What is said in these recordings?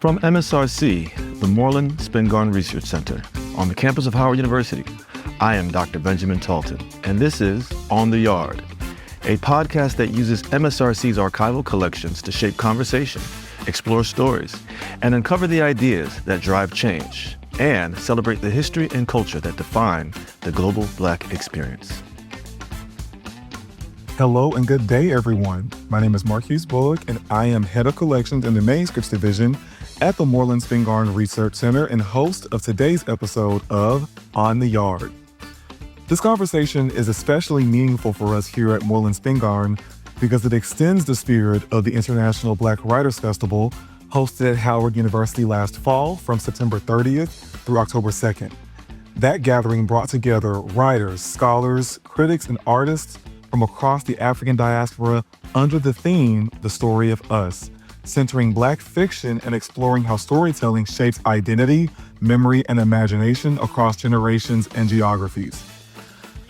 From MSRC, the Moorland-Spingarn Research Center, on the campus of Howard University, I am Dr. Benjamin Talton, and this is On the Yard, a podcast that uses MSRC's archival collections to shape conversation, explore stories, and uncover the ideas that drive change, and celebrate the history and culture that define the global Black experience. Hello and good day, everyone. My name is Morriseau Bullock, and I am Head of Collections in the Manuscripts Division at the Moorland-Spingarn Research Center and host of today's episode of On the Yard. This conversation is especially meaningful for us here at Moorland-Spingarn because it extends the spirit of the International Black Writers Festival hosted at Howard University last fall from September 30th through October 2nd. That gathering brought together writers, scholars, critics, and artists from across the African diaspora under the theme, The Story of Us, centering Black fiction and exploring how storytelling shapes identity, memory, and imagination across generations and geographies.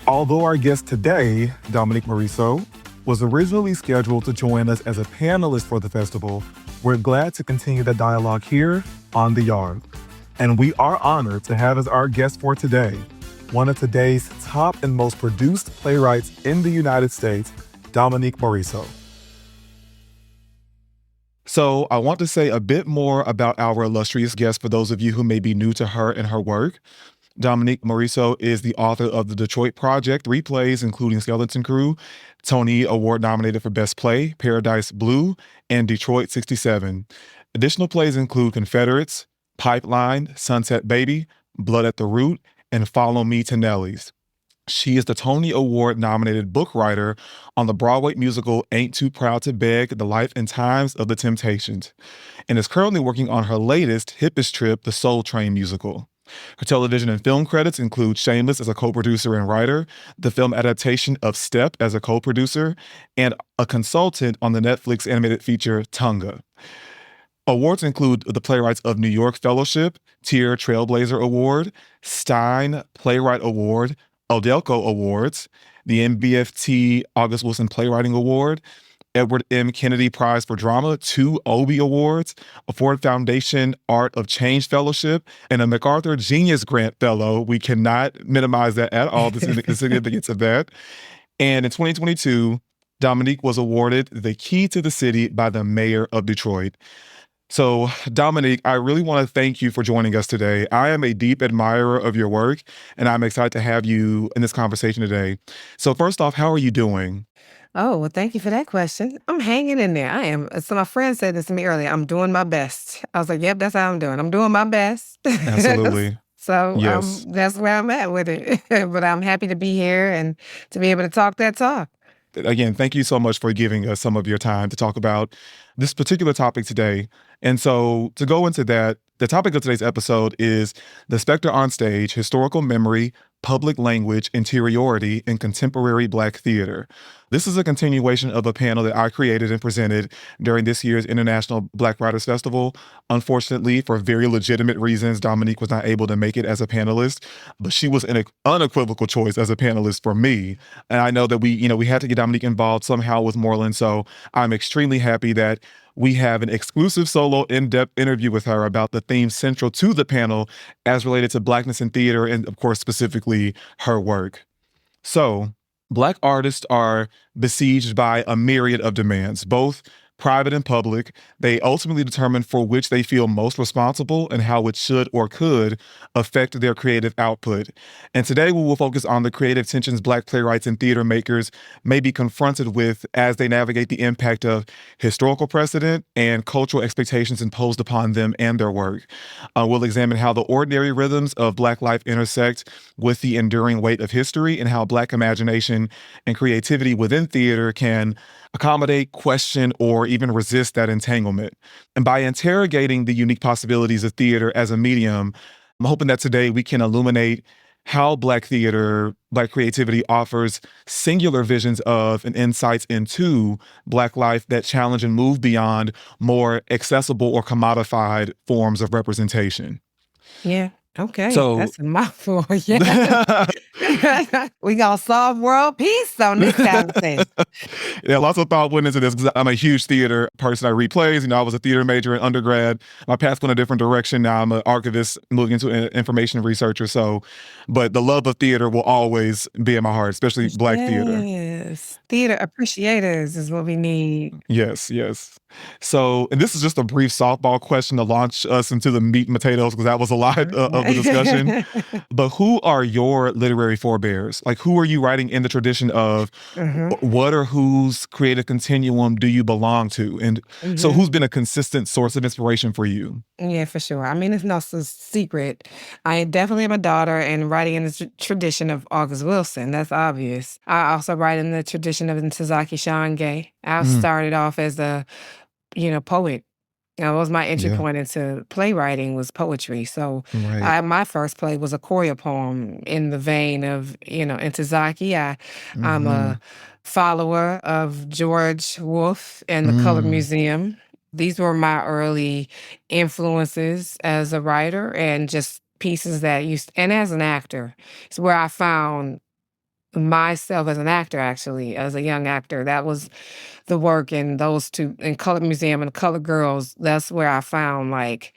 Although our guest today, Dominique Morriseau, was originally scheduled to join us as a panelist for the festival, we're glad to continue the dialogue here on the Yard. And we are honored to have as our guest for today, one of today's top and most produced playwrights in the United States, Dominique Morriseau. So I want to say a bit more about our illustrious guest for those of you who may be new to her and her work. Dominique Morriseau is the author of The Detroit Project, 3 plays, including Skeleton Crew, Tony Award nominated for Best Play, Paradise Blue, and Detroit 67. Additional plays include Confederates, Pipeline, Sunset Baby, Blood at the Root, and Follow Me to Nelly's. She is the Tony Award nominated book writer on the Broadway musical Ain't Too Proud to Beg, The Life and Times of the Temptations, and is currently working on her latest, hippest trip, the Soul Train musical. Her television and film credits include Shameless as a co-producer and writer, the film adaptation of Step as a co-producer, and a consultant on the Netflix animated feature Tonga. Awards include the Playwrights of New York Fellowship, Tier Trailblazer Award, Stein Playwright Award, Odelko Awards, the NBFT August Wilson Playwriting Award, Edward M. Kennedy Prize for Drama, 2 Obie Awards, a Ford Foundation Art of Change Fellowship, and a MacArthur Genius Grant Fellow. We cannot minimize that at all, the significance of that. And in 2022, Dominique was awarded the Key to the City by the Mayor of Detroit. So, Dominique, I really want to thank you for joining us today. I am a deep admirer of your work, and I'm excited to have you in this conversation today. So first off, how are you doing? Oh, well, thank you for that question. I'm hanging in there. I am. So my friend said this to me earlier. I'm doing my best. I was like, yep, that's how I'm doing. I'm doing my best. Absolutely. So Yes. that's where I'm at with it. But I'm happy to be here and to be able to talk that talk. Again, thank you so much for giving us some of your time to talk about this particular topic today. And so to go into that, the topic of today's episode is the Spectre on Stage, Historical Memory, Public Language, Interiority in Contemporary Black Theater. This is a continuation of a panel that I created and presented during this year's International Black Writers Festival. Unfortunately, for very legitimate reasons, Dominique was not able to make it as a panelist, but she was an unequivocal choice as a panelist for me. And I know that we had to get Dominique involved somehow with Moorland, so I'm extremely happy that we have an exclusive solo in-depth interview with her about the themes central to the panel as related to Blackness in theater and, of course, specifically her work. So, Black artists are besieged by a myriad of demands, both private and public. They ultimately determine for which they feel most responsible and how it should or could affect their creative output. And today we will focus on the creative tensions Black playwrights and theater makers may be confronted with as they navigate the impact of historical precedent and cultural expectations imposed upon them and their work. We'll examine how the ordinary rhythms of Black life intersect with the enduring weight of history and how Black imagination and creativity within theater can accommodate, question, or even resist that entanglement. And by interrogating the unique possibilities of theater as a medium, I'm hoping that today we can illuminate how Black theater, Black creativity offers singular visions of and insights into Black life that challenge and move beyond more accessible or commodified forms of representation. Yeah. Okay. So That's a mouthful. Yeah. We gonna solve world peace on this conversation. Yeah, lots of thought went into this because I'm a huge theater person. I read plays. I was a theater major in undergrad. My path went a different direction. Now I'm an archivist moving into information researcher. But the love of theater will always be in my heart, especially Black theater. Yes. Theater appreciators is what we need. Yes, yes. So, and this is just a brief softball question to launch us into the meat and potatoes because that was a lot of the discussion. But who are your literary forebears? Like, who are you writing in the tradition of? What or whose creative continuum do you belong to? And so who's been a consistent source of inspiration for you? Yeah, for sure. I mean, it's no secret. I definitely am a daughter and writing in the tradition of August Wilson. That's obvious. I also write in the tradition of Ntozake Shange. I started off as a, poet. That was my entry point into playwriting was poetry. So my first play was a choreo poem in the vein of, Ntozake. I'm a follower of George Wolfe and the Colored Museum. These were my early influences as a writer and just pieces that and as an actor. It's where I found myself as an actor, actually, as a young actor. That was the work in those two, in Colored Museum and Colored Girls. That's where I found like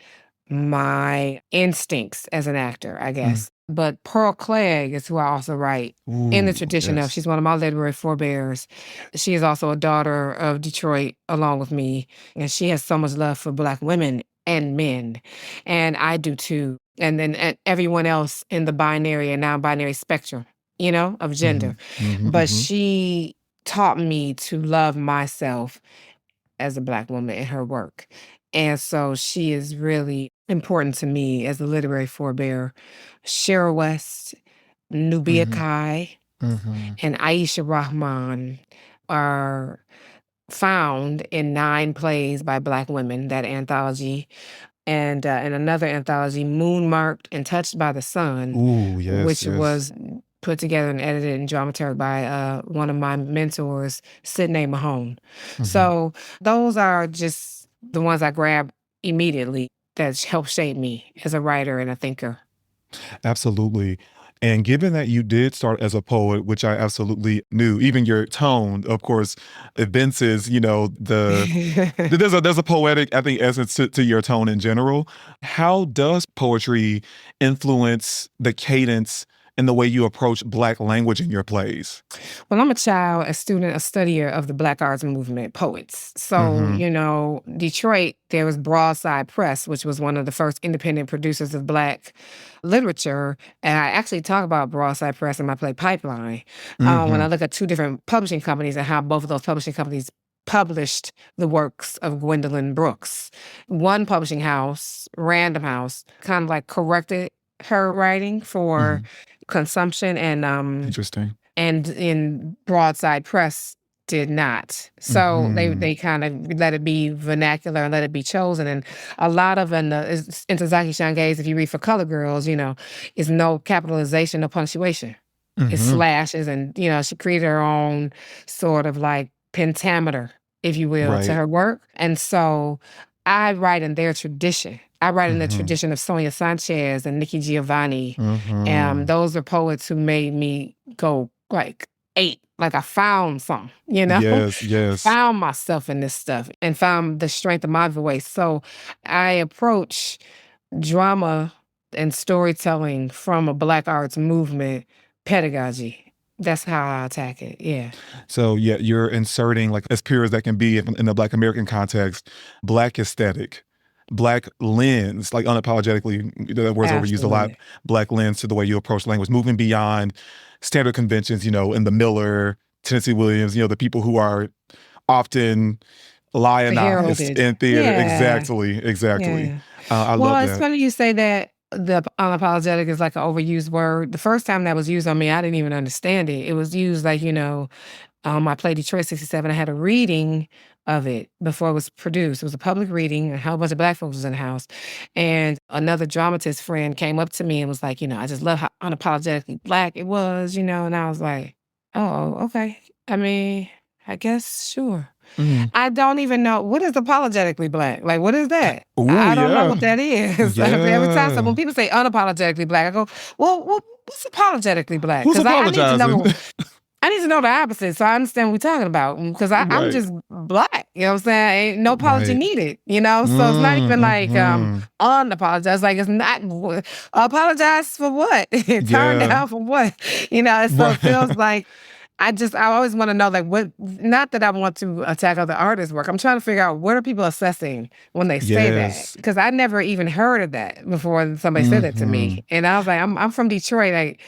my instincts as an actor, I guess. But Pearl Clegg is who I also write in the tradition of. She's one of my literary forebears. She is also a daughter of Detroit along with me. And she has so much love for Black women and men. And I do too. And then everyone else in the binary and non-binary spectrum, of gender. But she taught me to love myself as a Black woman in her work. And so she is really important to me as a literary forebear. Shira West, Nubia Kai, and Aisha Rahman are found in 9 plays by Black women, that anthology. And in another anthology, Moon Marked and Touched by the Sun, which was put together and edited and dramaturged by one of my mentors, Sidney Mahone. So those are just the ones I grabbed immediately that helped shape me as a writer and a thinker. Absolutely. And given that you did start as a poet, which I absolutely knew, even your tone, of course, evinces, there's a poetic, I think, essence to your tone in general. How does poetry influence the cadence and the way you approach Black language in your plays? Well, I'm a child, a student, a studier of the Black arts movement, poets. So, Detroit, there was Broadside Press, which was one of the first independent producers of Black literature. And I actually talk about Broadside Press in my play Pipeline. When I look at 2 different publishing companies and how both of those publishing companies published the works of Gwendolyn Brooks. One publishing house, Random House, kind of like corrected her writing for consumption and Interesting. And in Broadside Press did not. So they kind of let it be vernacular and let it be chosen. And a lot of Ntozake Shange's, if you read for Colored Girls, is no capitalization, no punctuation. It's slashes and, she created her own sort of like pentameter, if you will, to her work. And so I write in their tradition. I write in the tradition of Sonia Sanchez and Nikki Giovanni. Those are poets who made me go like 8. Like I found something, Yes. Found myself in this stuff and found the strength of my voice. So I approach drama and storytelling from a Black arts movement pedagogy. That's how I attack it, yeah. So you're inserting, like, as pure as that can be in the Black American context, Black aesthetic, Black lens, like unapologetically, that word's overused a lot, Black lens to the way you approach language, moving beyond standard conventions, in the Miller, Tennessee Williams, the people who are often lionized in theater. Yeah. Exactly. Yeah. I love Well, that. it's funny you say that the unapologetic is like an overused word. The first time that was used on me, I didn't even understand it. It was used like, I played Detroit 67. I had a reading of it before it was produced. It was a public reading. A whole bunch of Black folks was in the house. And another dramatist friend came up to me and was like, I just love how unapologetically Black it was, and I was like, oh, okay. I mean, I guess, sure. I don't even know, what is apologetically Black? Like, what is that? Ooh, I don't know what that is. Yeah. Every time when people say unapologetically Black, I go, well, what's apologetically black? Who's Because I need to apologizing? know. I need to know the opposite so I understand what we're talking about. Because I'm Right. just black. You know what I'm saying? Ain't no apology Right. needed. So it's not even like Mm-hmm. unapologize. Like it's not apologize for what? Turn Yeah. down for what? So it feels Right. like I always want to know, like, what, not that I want to attack other artists' work. I'm trying to figure out what are people assessing when they say that? Yes. Because I never even heard of that before somebody said that to Mm-hmm. me. And I was like, I'm from Detroit. Like,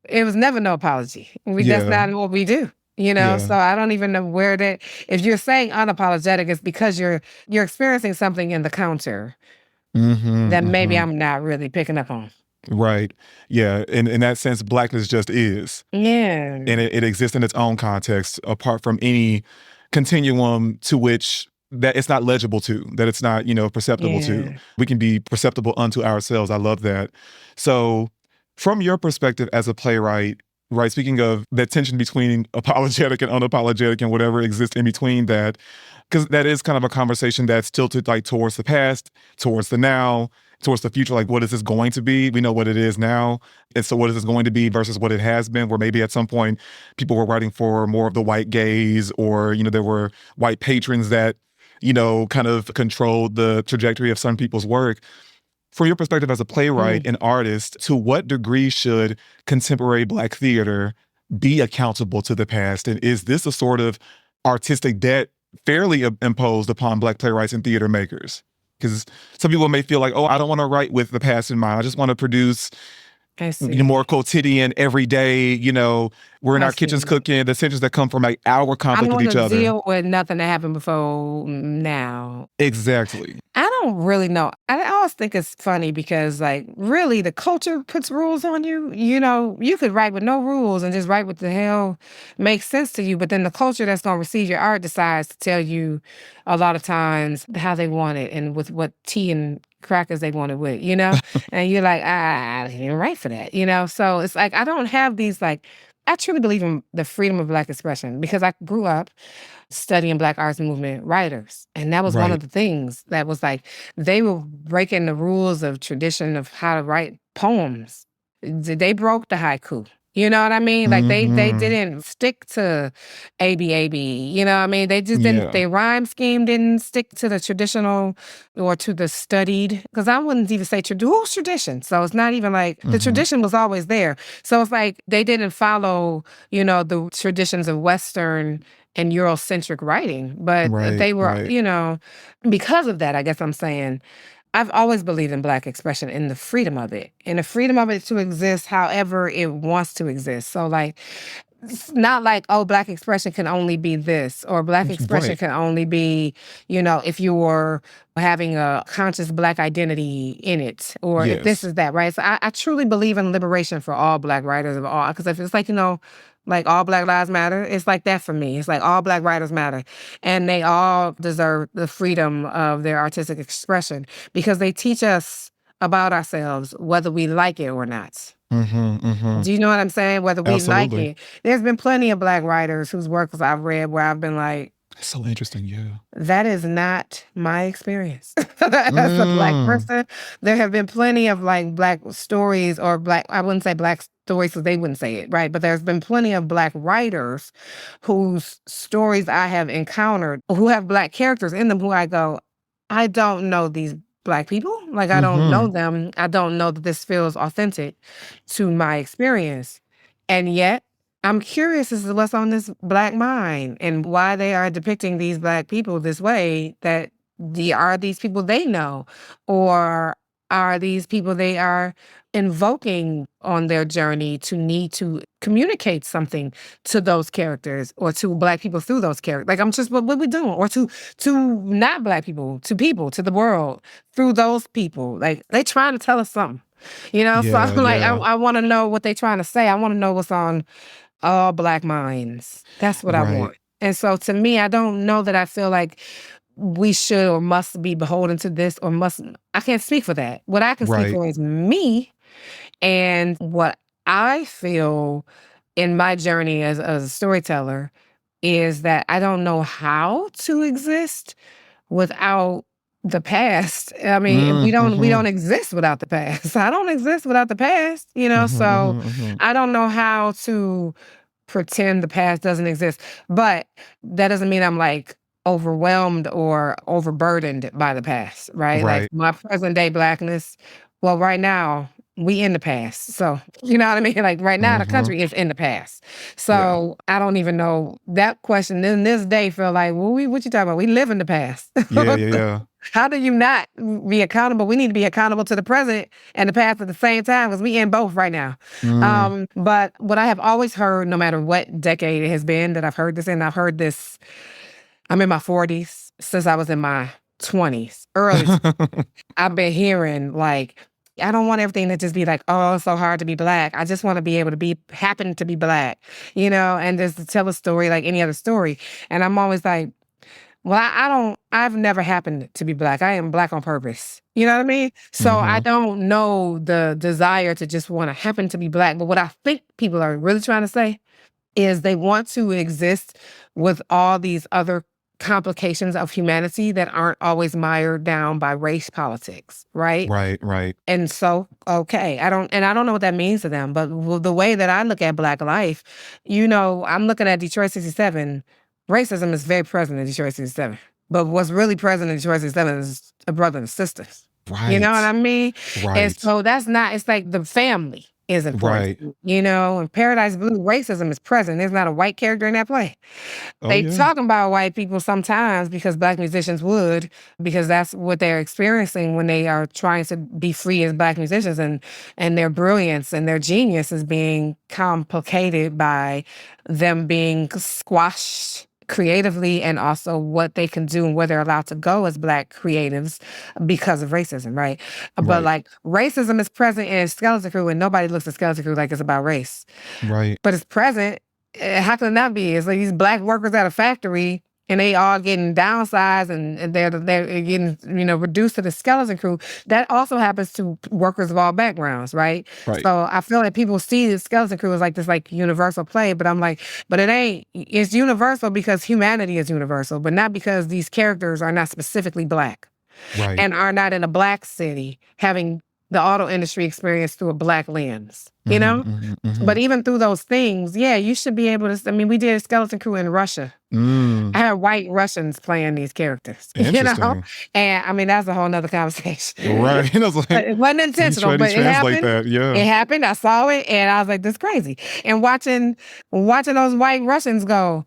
it was never no apology. That's Yeah. not what we do. Yeah. So I don't even know where that, if you're saying unapologetic, it's because you're experiencing something in the counter Mm-hmm. that maybe Mm-hmm. I'm not really picking up on. Right. Yeah. In that sense, blackness just is. Yeah. And it exists in its own context, apart from any continuum to which that it's not legible to, that it's not, perceptible to. Yeah. We can be perceptible unto ourselves. I love that. So from your perspective as a playwright, right, speaking of that tension between apologetic and unapologetic and whatever exists in between that, because that is kind of a conversation that's tilted like towards the past, towards the now, towards the future. Like, what is this going to be? We know what it is now. And so what is this going to be versus what it has been, where maybe at some point people were writing for more of the white gaze, or, there were white patrons that, kind of controlled the trajectory of some people's work. From your perspective as a playwright and artist, to what degree should contemporary Black theater be accountable to the past? And is this a sort of artistic debt fairly imposed upon Black playwrights and theater makers? Because some people may feel like, oh, I don't want to write with the past in mind. I just want to produce I see. more quotidian, everyday, we're in I our kitchens see. cooking, the tensions that come from like our I conflict don't with want each to other. deal with nothing that happened before now. Exactly. I don't really know. I always think it's funny because, like, really, the culture puts rules on you. You could write with no rules and just write what the hell makes sense to you. But then the culture that's going to receive your art decides to tell you a lot of times how they want it and with what tea and crackers they want it with, And you're like, I didn't write for that, So it's like, I don't have these, like, I truly believe in the freedom of Black expression because I grew up studying Black arts movement writers. And that was one of Right. the things that was like, they were breaking the rules of tradition of how to write poems. They broke the haiku. You know what I mean? Like they Mhm. didn't stick to ABAB. You know what I mean? They just didn't, Yeah. their rhyme scheme didn't stick to the traditional or to the studied. Because I wouldn't even say who's tradition. So it's not even like the Mhm. tradition was always there. So it's like they didn't follow, the traditions of Western and Eurocentric writing. But Right. they were, Right. because of that, I guess I'm saying, I've always believed in Black expression and the freedom of it and the freedom of it to exist however it wants to exist. So, like, it's not like, oh, Black expression can only be this or Black expression Right. can only be, if you're having a conscious Black identity in it or if this Yes. is that, right? So I truly believe in liberation for all Black writers of all, because if it's like, like all Black lives matter, it's like that for me. It's like all Black writers matter and they all deserve the freedom of their artistic expression because they teach us about ourselves, whether we like it or not. Mhm. Mhm. Do you know what I'm saying? Whether we like Absolutely. it. There's been plenty of Black writers whose works I've read where I've been like, It's so interesting. Yeah. that is not my experience. As a Black Mm. person, there have been plenty of like Black stories or Black, I wouldn't say Black stories because they wouldn't say it, right? But there's been plenty of Black writers whose stories I have encountered who have Black characters in them who I go, I don't know these Black people. Like, I don't know Mhm. them. I don't know that this feels authentic to my experience. And yet, I'm curious as to what's on this Black mind and why they are depicting these Black people this way. That are these people they know, or are these people they are invoking on their journey to need to communicate something to those characters or to Black people through those characters? Like, I'm just, what we doing? Or to not Black people, to the world through those people. Like, they trying to tell us something. So Yeah. I'm like, Yeah. I want to know what they trying to say. I want to know what's on all Black minds. That's what I Right. want. And so to me, I don't know that I feel like we should or must be beholden to this or must. I can't speak for that. What I can speak Right. for is me and what I feel in my journey as a storyteller is that I don't know how to exist without the past. I mean, we don't Mm-hmm. exist without the past. I don't exist without the past, so I don't know how to pretend the past doesn't exist. But that doesn't mean I'm like overwhelmed or overburdened by the past, right? Like Right. my present day Blackness, well, right now we in the past. So, you know what I mean? Like right now the Mm-hmm. country is in the past. Yeah. So I don't even know that question in this day feel like, well, what you talking about? We live in the past. Yeah. Yeah. Yeah. How do you not be accountable? We need to be accountable to the present and the past at the same time because we in both right now. Mm. But what I have always heard, no matter what decade it has been that I've heard this in, I've heard this, I'm in my 40s, since I was in my 20s, early. I've been hearing like, I don't want everything to just be like, oh, it's so hard to be Black. I just want to be able to happen to be Black, and just to tell a story like any other story. And I'm always like, well, I've never happened to be Black. I am Black on purpose. You know what I mean? So I Mm-hmm. don't know the desire to just want to happen to be Black. But what I think people are really trying to say is they want to exist with all these other complications of humanity that aren't always mired down by race politics, right? Right. Right. And so, okay, I don't know what that means to them, but the way that I look at Black life, I'm looking at Detroit 67. Racism is very present in Detroit 67. But what's really present in Detroit 67 is a brother and sisters. Right. You know what I mean? Right. And so it's like the family is important. Right. In Paradise Blue, racism is present. There's not a white character in that play. Oh, They yeah. talking about white people sometimes because Black musicians would, because that's what they're experiencing when they are trying to be free as Black musicians, and their brilliance and their genius is being complicated by them being squashed creatively, and also what they can do and where they're allowed to go as Black creatives because of racism, right? But Right. like racism is present in Skeleton Crew, and nobody looks at Skeleton Crew like it's about race. Right. But it's present. How can it not be? It's like these Black workers at a factory, and they all getting downsized, and they're getting reduced to the skeleton crew. That also happens to workers of all backgrounds, right? Right. So I feel like people see the skeleton crew as like this like universal play, but I'm like, but it ain't. It's universal because humanity is universal, but not because these characters are not specifically Black Right. and are not in a Black city having the auto industry experience through a Black lens, But even through those things, yeah, you should be able to. I mean, we did a Skeleton Crew in Russia. I had white Russians playing these characters, Interesting. And I mean, that's a whole nother conversation. Right. I was like, It wasn't intentional, but it translate happened. that. Yeah. It happened. I saw it, and I was like, "This is crazy." And watching those white Russians go,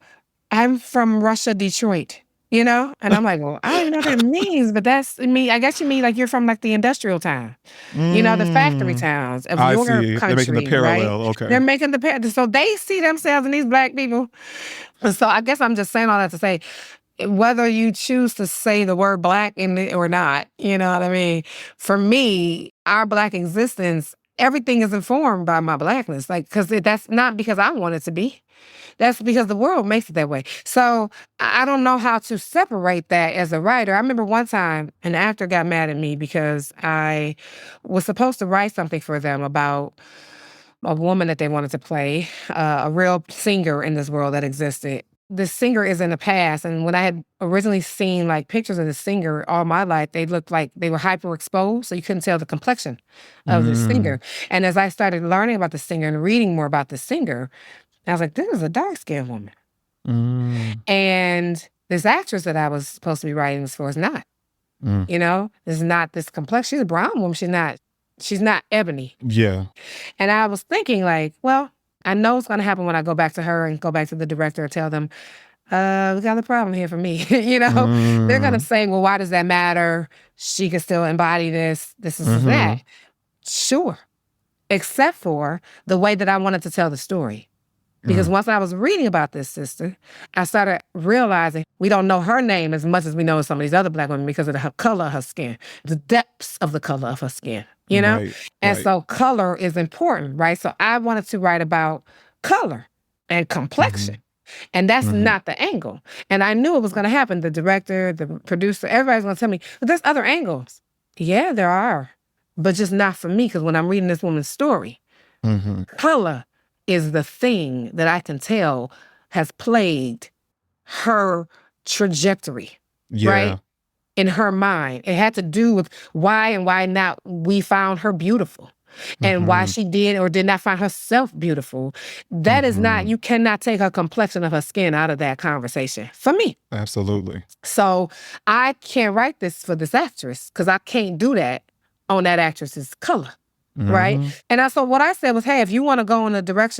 "I'm from Russia, Detroit." And I'm like, well, I don't even know what that means, but that's me. I guess you mean like you're from like the industrial town, the factory towns of I your see. country. They're making the parallel. Right? Okay. They're making the parallel. So they see themselves in these Black people. And so I guess I'm just saying all that to say, whether you choose to say the word Black in it or not, you know what I mean? For me, our Black existence, everything is informed by my Blackness. Like, because that's not because I want it to be. That's because the world makes it that way. So I don't know how to separate that as a writer. I remember one time an actor got mad at me because I was supposed to write something for them about a woman that they wanted to play, a real singer in this world that existed. The singer is in the past, and when I had originally seen like pictures of the singer all my life, they looked like they were hyperexposed, so you couldn't tell the complexion of the singer. And as I started learning about the singer and reading more about the singer, I was like, this is a dark-skinned woman. And this actress that I was supposed to be writing this for is not. Is not this complex. She's a brown woman. She's not ebony. Yeah. And I was thinking like, well, I know it's going to happen when I go back to her and go back to the director and tell them, we got a problem here for me. They're going to say, well, why does that matter? She can still embody this is that. Sure. Except for the way that I wanted to tell the story. Because once I was reading about this sister, I started realizing we don't know her name as much as we know some of these other Black women because of the color of her skin, the depths of the color of her skin, Right, And right. so color is important, right? So I wanted to write about color and complexion. And that's not the angle. And I knew it was going to happen. The director, the producer, everybody's going to tell me, but there's other angles. Yeah, there are. But just not for me, because when I'm reading this woman's story, color is the thing that I can tell has plagued her trajectory, Yeah. right? in her mind. It had to do with why and why not we found her beautiful and why she did or did not find herself beautiful. That is not, you cannot take her complexion of her skin out of that conversation for me. Absolutely. So I can't write this for this actress because I can't do that on that actress's color. Right. And so what I said was, hey, if you want to go in a different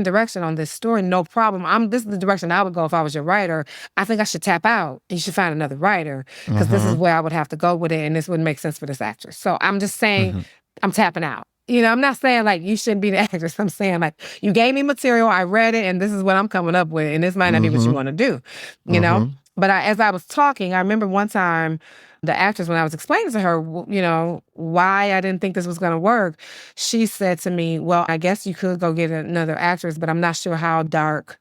direction on this story, no problem. This is the direction I would go if I was your writer. I think I should tap out. You should find another writer because this is where I would have to go with it. And this wouldn't make sense for this actress. So I'm just saying I'm tapping out. I'm not saying like you shouldn't be the actress. I'm saying like you gave me material, I read it, and this is what I'm coming up with. And this might not be what you want to do, you know? But as I was talking, I remember one time the actress, when I was explaining to her, why I didn't think this was going to work, she said to me, well, I guess you could go get another actress, but I'm not sure how dark.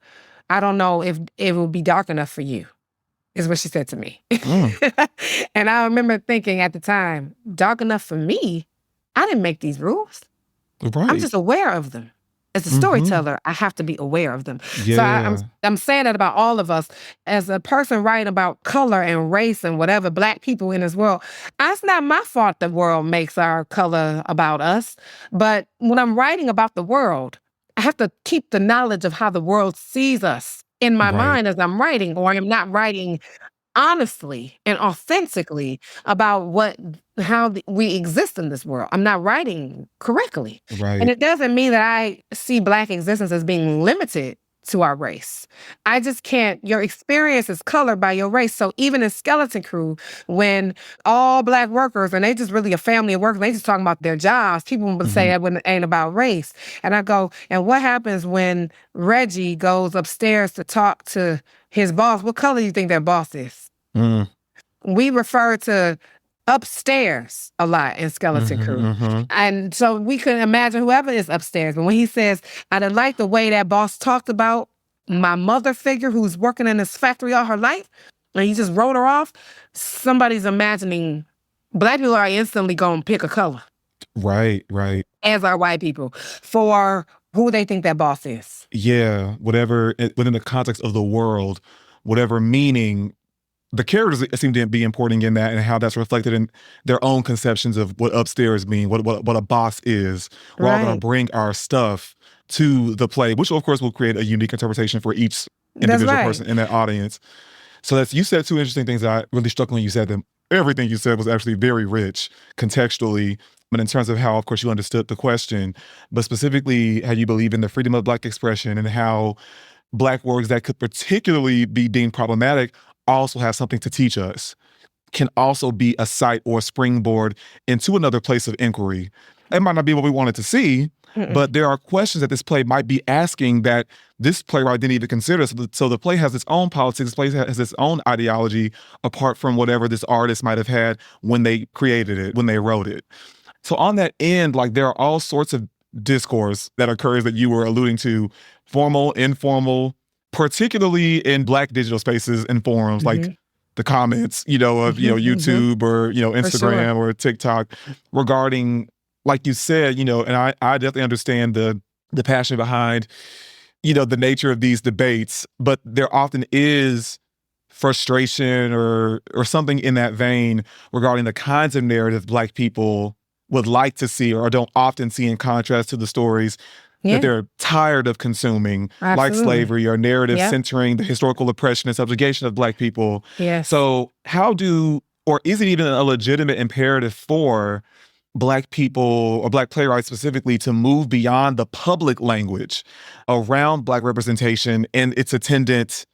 I don't know if it will be dark enough for you, is what she said to me. And I remember thinking at the time, dark enough for me? I didn't make these rules. Right. I'm just aware of them. As a storyteller, I have to be aware of them. Yeah. So I'm saying that about all of us. As a person writing about color and race and whatever, Black people in this world, it's not my fault the world makes our color about us. But when I'm writing about the world, I have to keep the knowledge of how the world sees us in my mind as I'm writing, or I'm not writing honestly and authentically about how we exist in this world. I'm not writing correctly. Right. And it doesn't mean that I see Black existence as being limited to our race. I just can't. Your experience is colored by your race. So even in Skeleton Crew, when all Black workers, and they just really a family of workers, they just talking about their jobs, people would say that ain't about race. And I go, and what happens when Reggie goes upstairs to talk to his boss? What color do you think their boss is? We refer to upstairs a lot in Skeleton Crew. And so we can imagine whoever is upstairs. But when he says, I didn't like the way that boss talked about my mother figure who's working in this factory all her life, and he just wrote her off, somebody's imagining Black people are instantly going to pick a color. Right. As are white people for who they think that boss is. Yeah. Whatever, within the context of the world, whatever meaning the characters seem to be importing in that, and how that's reflected in their own conceptions of what upstairs mean, what a boss is. We're all going to bring our stuff to the play, which of course will create a unique interpretation for each individual person in that audience. So you said two interesting things that I really struck when you said them. Everything you said was actually very rich contextually, but in terms of how, of course, you understood the question, but specifically how you believe in the freedom of Black expression and how Black works that could particularly be deemed problematic also have something to teach us, can also be a site or a springboard into another place of inquiry. It might not be what we wanted to see, but there are questions that this play might be asking that this playwright didn't even consider. So the play has its own politics, the play has its own ideology apart from whatever this artist might have had when they created it, when they wrote it. So on that end, like there are all sorts of discourse that occurs that you were alluding to, formal, informal, particularly in Black digital spaces and forums, like the comments, of, YouTube or, Instagram or TikTok regarding, like you said, and I definitely understand the passion behind, the nature of these debates, but there often is frustration or something in that vein regarding the kinds of narrative Black people would like to see or don't often see in contrast to the stories that they're tired of consuming, like slavery or narratives centering the historical oppression and subjugation of Black people. Yes. So or is it even a legitimate imperative for Black people or Black playwrights specifically to move beyond the public language around Black representation and its attendant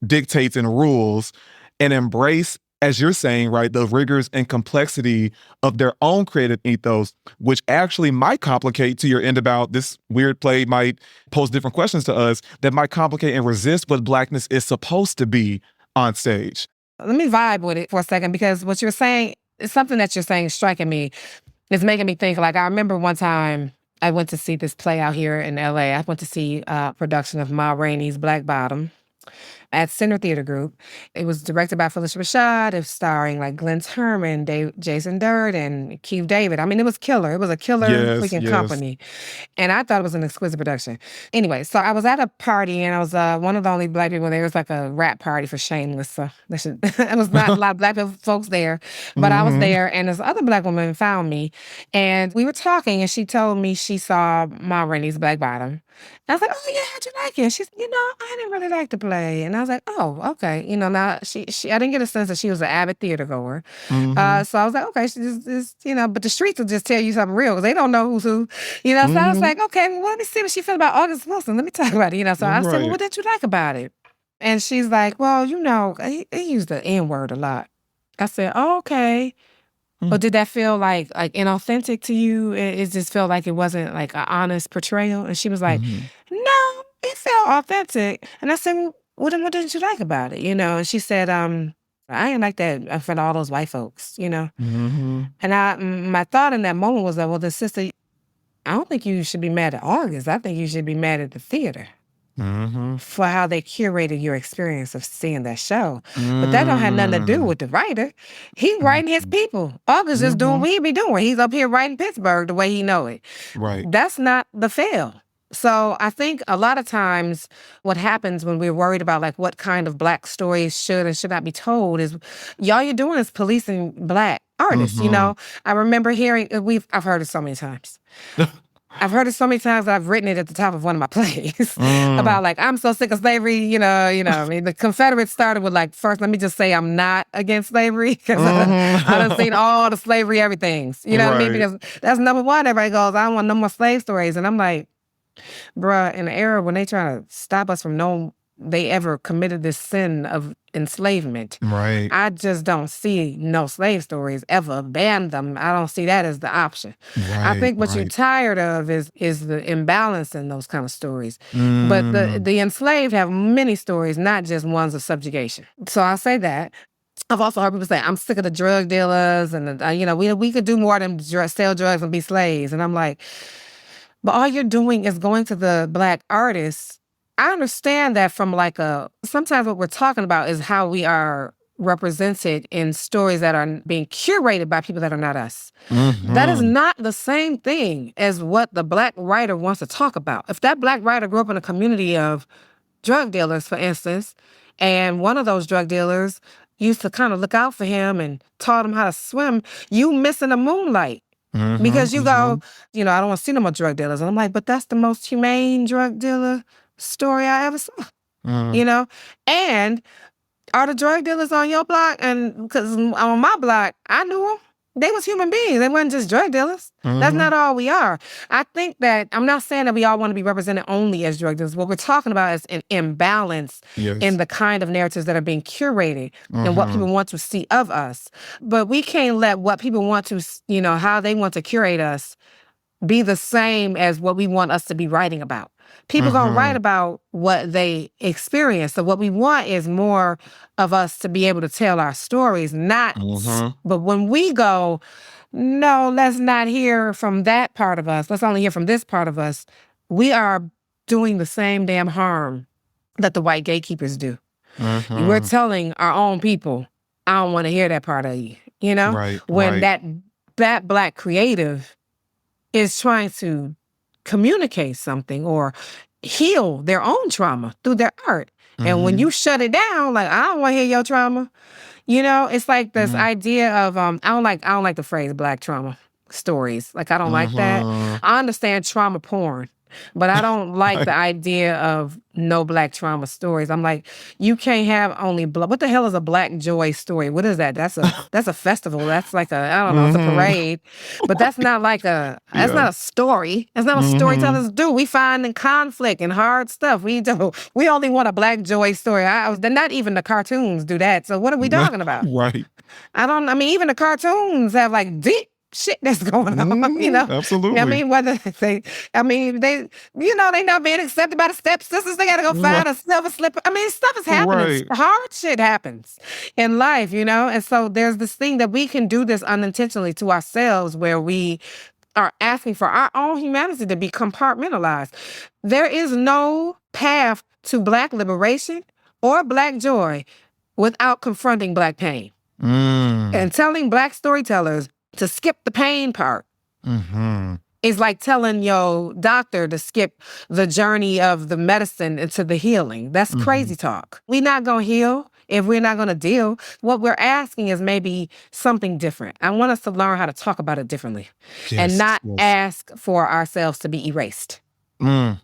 dictates and rules and embrace, as you're saying, right, the rigors and complexity of their own creative ethos, which actually might complicate, to your end about this weird play might pose different questions to us that might complicate and resist what Blackness is supposed to be on stage. Let me vibe with it for a second, because what you're saying is something that you're saying is striking me. It's making me think, like, I remember one time I went to see this play out here in LA. I went to see a production of Ma Rainey's Black Bottom. at Center Theater Group. It was directed by Phyllis Rashad. It was starring like Glenn Herman, Jason Dirt, and Keith David. I mean, it was killer. It was a killer Yes, freaking yes. company. And I thought it was an exquisite production. Anyway, so I was at a party and I was one of the only Black people there. It was like a rap party for Shameless. So it was not a lot of Black folks there, but I was there, and this other Black woman found me, and we were talking, and she told me she saw Ma Rainey's Black Bottom. I was like, oh yeah, how'd you like it? She's, I didn't really like the play. And I was like, oh, okay. Now she I didn't get a sense that she was an avid theater goer. So I was like, okay, she just but the streets will just tell you something real because they don't know who's who. So I was like, okay, well, let me see what she feel about August Wilson. Let me talk about it. So I said, well, what did you like about it? And she's like, well, he used the N-word a lot. I said, oh, okay. But did that feel like inauthentic to you? It just felt like it wasn't like an honest portrayal? And she was like, no, it felt authentic. And I said, well, what didn't you like about it? And she said, I ain't like that in front of all those white folks, And my thought in that moment was that, well, the sister, I don't think you should be mad at August. I think you should be mad at the theater for how they curated your experience of seeing that show. But that don't have nothing to do with the writer. He writing his people. August is doing what he be doing. He's up here writing Pittsburgh the way he know it. Right. That's not the fail. So I think a lot of times what happens when we're worried about like what kind of Black stories should and should not be told is all you're doing is policing Black artists. I remember hearing, I've heard it so many times. I've heard it so many times that I've written it at the top of one of my plays about like, I'm so sick of slavery, I mean, the Confederates started with like, first, let me just say I'm not against slavery because I done seen all the slavery everythings, what I mean? Because that's number one. Everybody goes, I don't want no more slave stories. And I'm like, bruh, in the era when they try to stop us from knowing they ever committed this sin of enslavement. Right. I just don't see no slave stories ever. Ban them. I don't see that as the option. I think what you're tired of is the imbalance in those kind of stories. But the enslaved have many stories, not just ones of subjugation. So I'll say that. I've also heard people say, I'm sick of the drug dealers and, we could do more than sell drugs and be slaves. And I'm like, but all you're doing is going to the Black artists. I understand that from sometimes what we're talking about is how we are represented in stories that are being curated by people that are not us. That is not the same thing as what the Black writer wants to talk about. If that Black writer grew up in a community of drug dealers, for instance, and one of those drug dealers used to kind of look out for him and taught him how to swim, you missing the moonlight. Because you go, I don't want to see no more drug dealers. And I'm like, but that's the most humane drug dealer story I ever saw. And are the drug dealers on your block? And because on my block, I knew them. They was human beings. They wasn't just drug dealers. That's not all we are. I think that, I'm not saying that we all want to be represented only as drug dealers. What we're talking about is an imbalance in the kind of narratives that are being curated and what people want to see of us. But we can't let what people want to, how they want to curate us be the same as what we want us to be writing about. People gonna write about what they experience. So what we want is more of us to be able to tell our stories, not, but when we go, no, let's not hear from that part of us. Let's only hear from this part of us. We are doing the same damn harm that the white gatekeepers do. We're telling our own people, I don't want to hear that part of you, when that Black creative is trying to communicate something or heal their own trauma through their art. And when you shut it down, like, I don't want to hear your trauma, it's like this idea of, I don't like the phrase Black trauma stories. Like, I don't like that. I understand trauma porn, but I don't like the idea of no Black trauma stories. I'm like, you can't have only what the hell is a Black joy story? What is that? That's a festival. That's like I don't know, it's a parade. But that's not like that's not a story. That's not what storytellers do. We find in conflict and hard stuff. We only want a Black joy story. Not even the cartoons do that. So what are we talking about? Right. Even the cartoons have like deep shit that's going on, Absolutely. I mean, whether they not being accepted by the stepsisters, they gotta go find a silver slipper. I mean, stuff is happening. Hard shit happens in life, and so there's this thing that we can do this unintentionally to ourselves where we are asking for our own humanity to be compartmentalized. There is no path to Black liberation or Black joy without confronting Black pain. And telling Black storytellers to skip the pain part is like telling your doctor to skip the journey of the medicine into the healing. That's crazy talk. We're not going to heal if we're not going to deal. What we're asking is maybe something different. I want us to learn how to talk about it differently and not ask for ourselves to be erased. I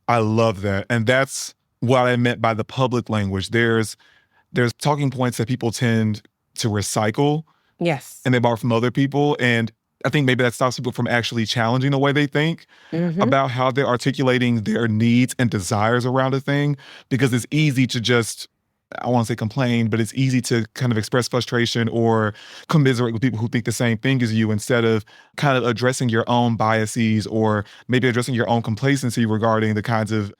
love that. And that's what I meant by the public language. There's talking points that people tend to recycle. Yes. And they borrow from other people. And I think maybe that stops people from actually challenging the way they think about how they're articulating their needs and desires around a thing. Because it's easy to just, I want to say complain, but it's easy to kind of express frustration or commiserate with people who think the same thing as you instead of kind of addressing your own biases or maybe addressing your own complacency regarding the kinds of,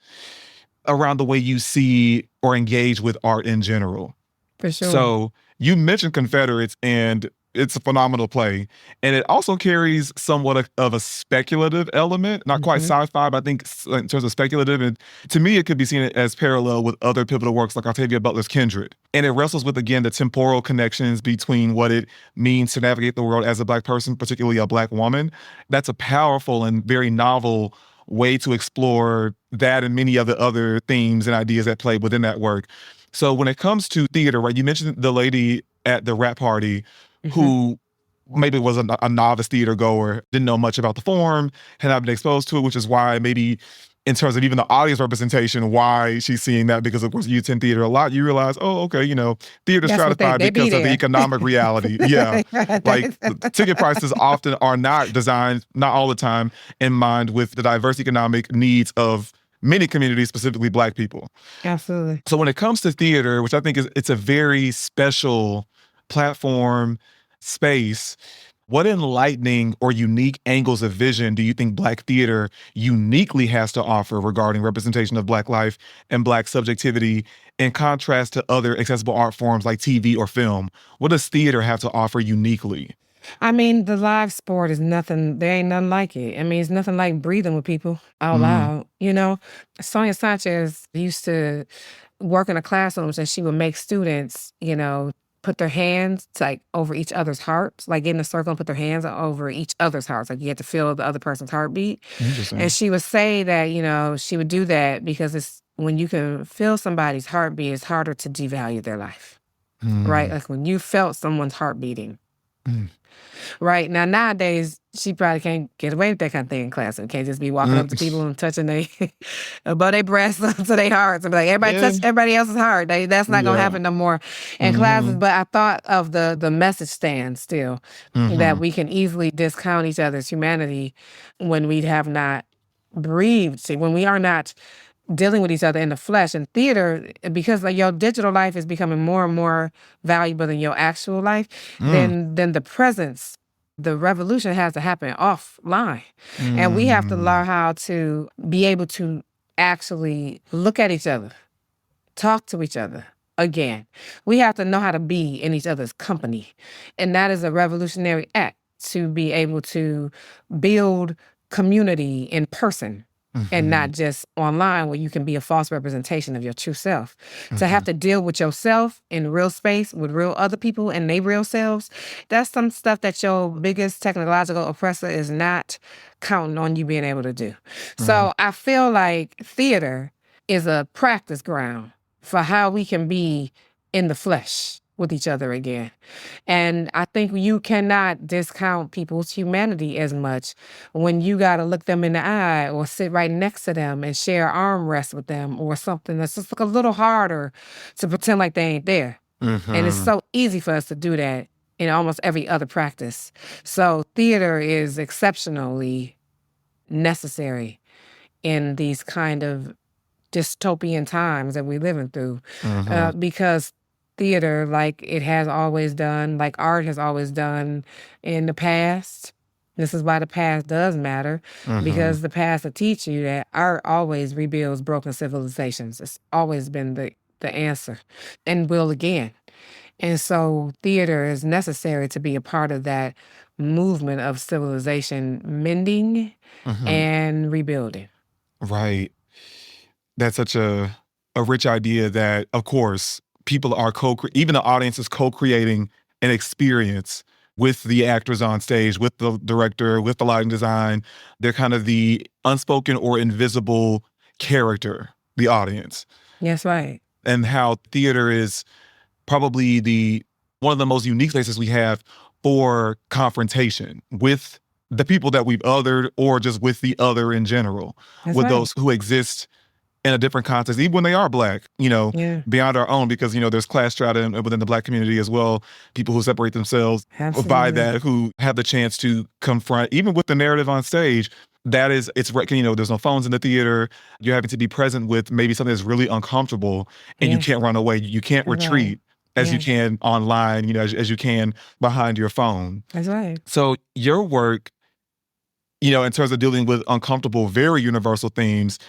around the way you see or engage with art in general. For sure. So you mentioned Confederates, and it's a phenomenal play. And it also carries somewhat of a speculative element, not quite sci-fi, but I think in terms of speculative. And to me, it could be seen as parallel with other pivotal works like Octavia Butler's Kindred. And it wrestles with, again, the temporal connections between what it means to navigate the world as a Black person, particularly a Black woman. That's a powerful and very novel way to explore that and many of the other themes and ideas that play within that work. So when it comes to theater, right, you mentioned the lady at the rap party who maybe was a novice theater goer, didn't know much about the form, had not been exposed to it, which is why maybe in terms of even the audience representation, why she's seeing that, because of course you attend theater a lot, you realize, oh, okay, theater's stratified because of the economic reality. Yeah. Like the ticket prices often are not designed, not all the time, in mind with the diverse economic needs of many communities, specifically Black people. Absolutely. So when it comes to theater, which I think it's a very special platform, space, what enlightening or unique angles of vision do you think Black theater uniquely has to offer regarding representation of Black life and Black subjectivity in contrast to other accessible art forms like TV or film? What does theater have to offer uniquely? I mean, the live sport is nothing, there ain't nothing like it. I mean, it's nothing like breathing with people out loud, Sonia Sanchez used to work in a classroom and she would make students, put their hands like over each other's hearts, like get in a circle and put their hands over each other's hearts. Like you had to feel the other person's heartbeat. And she would say that, she would do that because it's when you can feel somebody's heartbeat, it's harder to devalue their life, right? Like when you felt someone's heart beating. Right. Now, nowadays, she probably can't get away with that kind of thing in class. It can't just be walking up to people and touching above their breasts to their hearts and be like, everybody touch everybody else's heart. That's not going to happen no more in classes. But I thought of the message stand still, that we can easily discount each other's humanity when we have not breathed. See, when we are not dealing with each other in the flesh. And theater, because like your digital life is becoming more and more valuable than your actual life, then the presence, the revolution has to happen offline. And we have to learn how to be able to actually look at each other, talk to each other again. We have to know how to be in each other's company. And that is a revolutionary act, to be able to build community in person. And not just online where you can be a false representation of your true self. To have to deal with yourself in real space with real other people and their real selves, that's some stuff that your biggest technological oppressor is not counting on you being able to do. So I feel like theater is a practice ground for how we can be in the flesh with each other again. And I think you cannot discount people's humanity as much when you got to look them in the eye or sit right next to them and share arm rest with them or something that's just like a little harder to pretend like they ain't there. And it's so easy for us to do that in almost every other practice. So theater is exceptionally necessary in these kind of dystopian times that we're living through, because theater, like it has always done, like art has always done in the past. This is why the past does matter, because the past will teach you that art always rebuilds broken civilizations. It's always been the answer, and will again. And so theater is necessary to be a part of that movement of civilization mending and rebuilding. Right. That's such a a rich idea that, of course, people are even the audience is co-creating an experience with the actors on stage, with the director, with the lighting design. They're kind of the unspoken or invisible character, the audience. That's right. And how theater is probably one of the most unique places we have for confrontation with the people that we've othered, or just with the other in general, That's with right. those who exist in a different context, even when they are Black, Yeah. beyond our own, because, there's class strata within the Black community as well, people who separate themselves by Absolutely. that, who have the chance to confront, even with the narrative on stage. There's no phones in the theater. You're having to be present with maybe something that's really uncomfortable, and you Yeah. can't run away. You can't That's right. retreat as you Yeah. can online, as you can behind your phone. That's right. So your work, in terms of dealing with uncomfortable, very universal themes,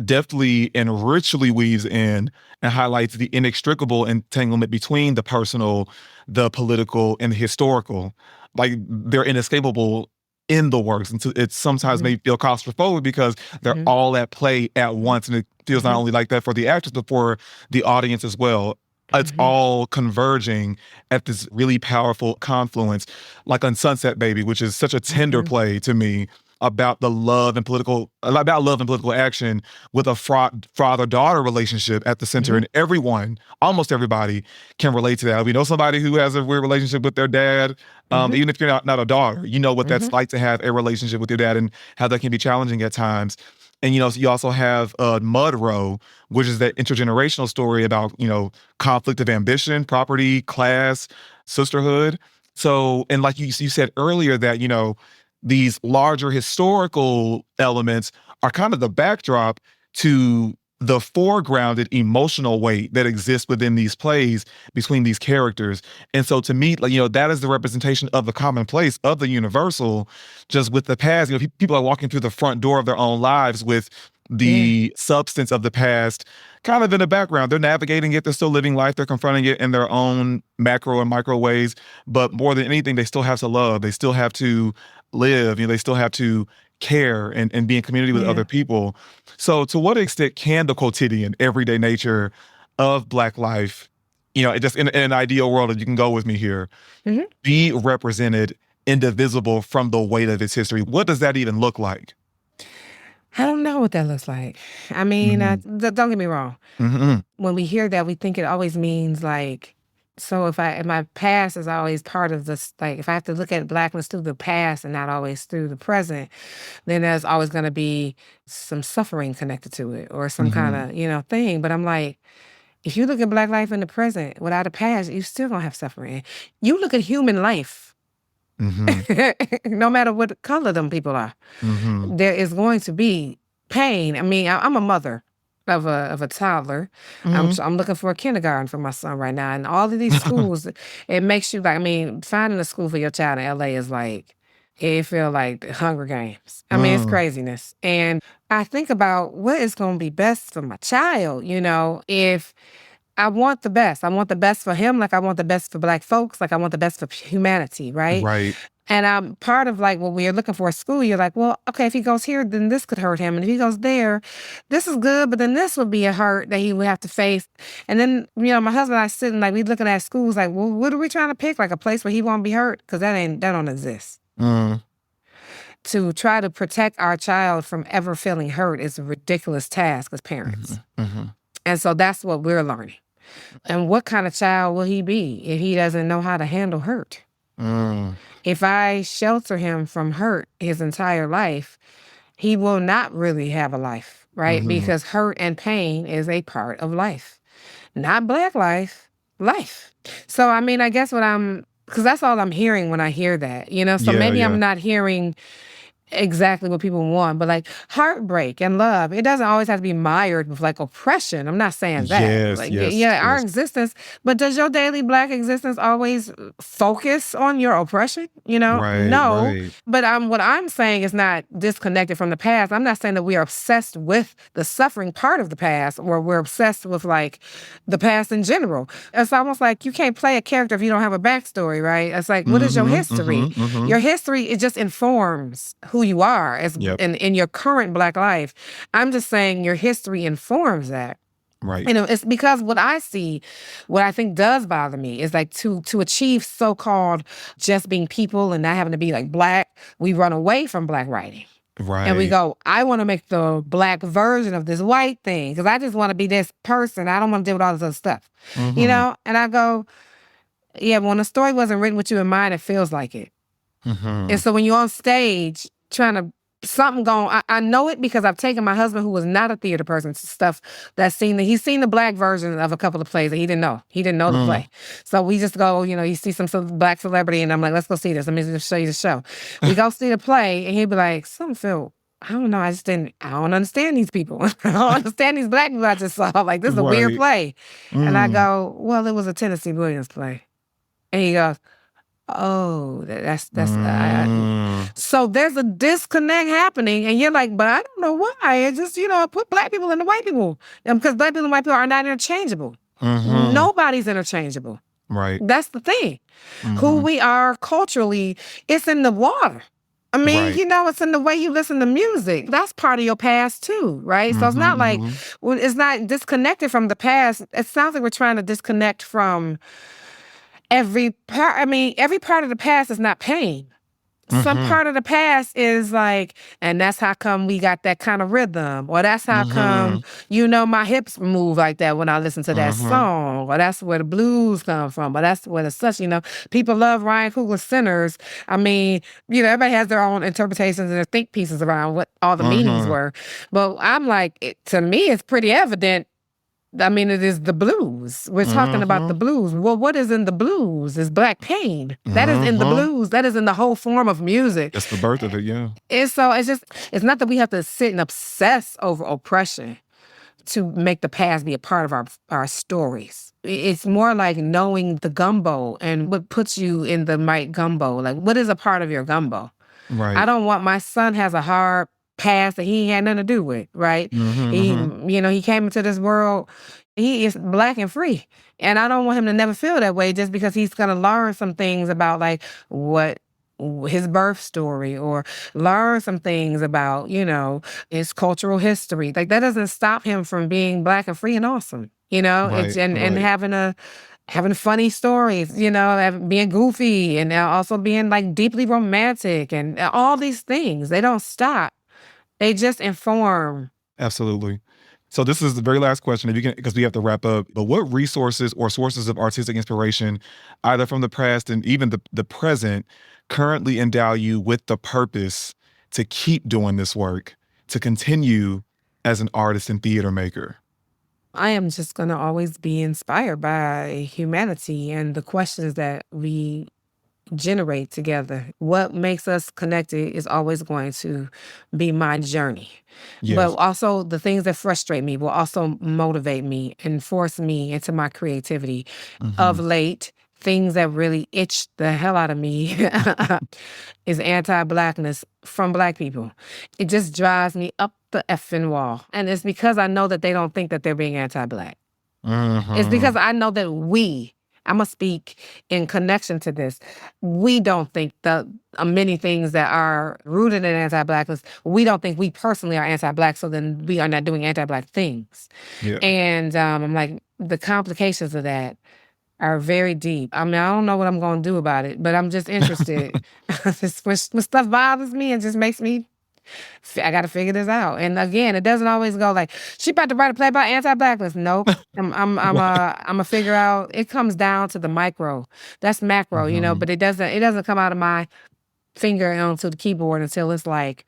deftly and richly weaves in and highlights the inextricable entanglement between the personal, the political, and the historical. Like, they're inescapable in the works. And so it sometimes may feel claustrophobic because they're all at play at once. And it feels not only like that for the actors, but for the audience as well. It's all converging at this really powerful confluence, like on Sunset Baby, which is such a tender play to me about love and political action, with a father-daughter relationship at the center. And almost everybody can relate to that. We know somebody who has a weird relationship with their dad. Even if you're not a daughter, you know what that's like to have a relationship with your dad and how that can be challenging at times. And, you also have Mud Row, which is that intergenerational story about, conflict of ambition, property, class, sisterhood. So, and like you said earlier that, these larger historical elements are kind of the backdrop to the foregrounded emotional weight that exists within these plays between these characters. And so to me, that is the representation of the commonplace, of the universal, just with the past. People are walking through the front door of their own lives with the substance of the past kind of in the background. They're navigating it. They're still living life. They're confronting it in their own macro and micro ways. But more than anything, they still have to love. They still have to live. They still have to care and be in community with other people. So to what extent can the quotidian, everyday nature of Black life, just in an ideal world, if you can go with me here, be represented indivisible from the weight of its history? What does that even look like? I don't know what that looks like. I mean, don't get me wrong. When we hear that, we think it always means like, so if my past is always part of this, like if I have to look at Blackness through the past and not always through the present, then there's always going to be some suffering connected to it or some kind of, thing. But I'm like, if you look at Black life in the present without a past, you still going to have suffering. You look at human life, no matter what color them people are, there is going to be pain. I mean, I'm a mother of a toddler. I'm looking for a kindergarten for my son right now. And all of these schools, it makes you like, finding a school for your child in LA is like, it feel like the Hunger Games. It's craziness. And I think about what is going to be best for my child, if I want the best. I want the best for him, like I want the best for Black folks, like I want the best for humanity, right? Right. And I'm part of like what we're looking for at school. You're like, well, okay, if he goes here, then this could hurt him. And if he goes there, this is good, but then this would be a hurt that he would have to face. And then, my husband and I sitting like, we looking at schools like, well, what are we trying to pick? Like a place where he won't be hurt? Because that don't exist. To try to protect our child from ever feeling hurt is a ridiculous task as parents. And so that's what we're learning. And what kind of child will he be if he doesn't know how to handle hurt? If I shelter him from hurt his entire life, he will not really have a life, right? Because hurt and pain is a part of life. Not Black life. So, I guess because that's all I'm hearing when I hear that, So maybe I'm not hearing exactly what people want, but like heartbreak and love, it doesn't always have to be mired with like oppression. I'm not saying that. Our existence, but does your daily Black existence always focus on your oppression? Right, No. right. But what I'm saying is not disconnected from the past. I'm not saying that we are obsessed with the suffering part of the past, or we're obsessed with like the past in general. It's almost like you can't play a character if you don't have a backstory, right? It's like, what is your history? Your history, it just informs who you are in your current Black life. I'm just saying your history informs that. Right. You know, it's because what I see, what I think does bother me is like to achieve so-called just being people and not having to be like Black, we run away from Black writing. And we Right. go, I want to make the Black version of this white thing because I just want to be this person. I don't want to deal with all this other stuff, you Mm-hmm. know? And I go, yeah, when the story wasn't written with you in mind, it feels like it. Mm-hmm. And so when you're on stage trying to something going, I know it because I've taken my husband, who was not a theater person, to stuff he's seen the Black version of a couple of plays that he didn't know. He didn't know the play. So we just go, you know, you see some Black celebrity and I'm like, let's go see this. Let me just show you the show. We go see the play and he'd be like, something felt, I don't know, I don't understand these people. I don't understand these Black people I just saw. Like, this is a weird Right. play. And I go, well, it was a Tennessee Williams play. And he goes, oh, so there's a disconnect happening, and you're like, but I don't know why. It just, you know, put Black people and the white people, because Black people and white people are not interchangeable. Mm-hmm. Nobody's interchangeable. Right. That's the thing. Mm-hmm. Who we are culturally, it's in the water. I mean, Right. you know, it's in the way you listen to music. That's part of your past too, right? So it's not like, well, it's not disconnected from the past. It sounds like we're trying to disconnect from every part. I mean, every part of the past is not pain. Some part of the past is like, and that's how come we got that kind of rhythm, or that's how come, you know, my hips move like that when I listen to that song, or that's where the blues come from, or that's where the such, you know, people love Ryan Coogler's Sinners. I mean, you know, everybody has their own interpretations and their think pieces around what all the meanings were. But I'm like, to me, it's pretty evident. I mean, it is the blues. We're talking about the blues. Well, what is in the blues is Black pain. That is in the blues. That is in the whole form of music. That's the birth of it, yeah. And so it's not that we have to sit and obsess over oppression to make the past be a part of our stories. It's more like knowing the gumbo and what puts you in the right gumbo. Like, what is a part of your gumbo? Right. I don't want my son has a hard past that he had nothing to do with, right? He, you know, he came into this world, he is Black and free. And I don't want him to never feel that way just because he's going to learn some things about like what his birth story, or learn some things about, you know, his cultural history. Like, that doesn't stop him from being Black and free and awesome, you know, Right, and right. having funny stories, you know, being goofy, and also being like deeply romantic, and all these things. They don't stop. They just inform. Absolutely. So this is the very last question, if you can, because we have to wrap up. But what resources or sources of artistic inspiration, either from the past and even the present, currently endow you with the purpose to keep doing this work, to continue as an artist and theater maker? I am just going to always be inspired by humanity and the questions that we generate together. What makes us connected is always going to be my journey. Yes. But also the things that frustrate me will also motivate me and force me into my creativity. Of late, things that really itch the hell out of me is anti-Blackness from Black people. It just drives me up the effing wall. And it's because I know that they don't think that they're being anti-Black. It's because I know that I'm going to speak in connection to this. We don't think the many things that are rooted in anti-Blackness, we don't think we personally are anti-Black, so then we are not doing anti-Black things. Yeah. And I'm like, the complications of that are very deep. I mean, I don't know what I'm going to do about it, but I'm just interested. When stuff bothers me, it just makes me, I got to figure this out. And again, it doesn't always go like, she about to write a play about anti-Blackness. Nope. I'm a figure out. It comes down to the micro. That's macro, you know, but it doesn't come out of my finger onto the keyboard until it's like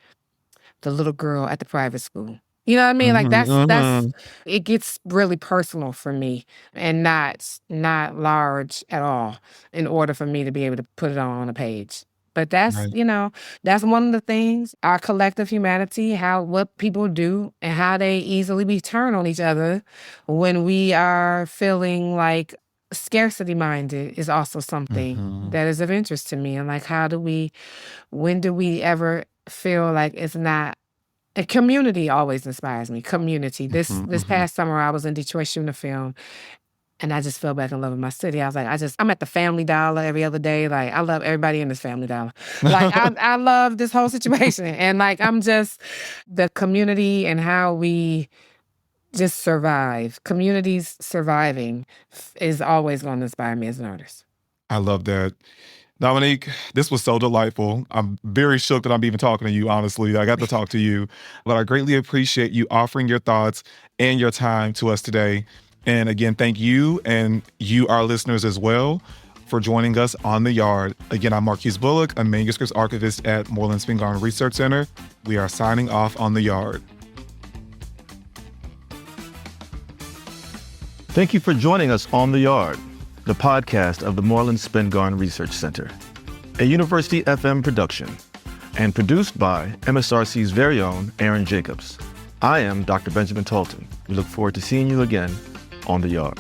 the little girl at the private school. You know what I mean? Like that's it gets really personal for me, and not large at all, in order for me to be able to put it on a page. But that's, Right. you know, that's one of the things, our collective humanity, what people do and how they easily be turned on each other when we are feeling like scarcity minded is also something that is of interest to me. And like, when do we ever feel like it's not, a community always inspires me. Community. This past summer, I was in Detroit shooting a film, and I just fell back in love with my city. I was like, I'm at the Family Dollar every other day. Like, I love everybody in this Family Dollar. Like, I love this whole situation. And like, I'm just, the community and how we just survive. Communities surviving is always going to inspire me as an artist. I love that. Dominique, this was so delightful. I'm very shook that I'm even talking to you, honestly. I got to talk to you, but I greatly appreciate you offering your thoughts and your time to us today. And again, thank you and you, our listeners as well, for joining us on The Yard. Again, I'm Morriseau Bullock, a manuscripts archivist at Moorland-Spingarn Research Center. We are signing off on The Yard. Thank you for joining us on The Yard, the podcast of the Moorland-Spingarn Research Center, a University FM production, and produced by MSRC's very own Aaron Jacobs. I am Dr. Benjamin Talton. We look forward to seeing you again on The Yard.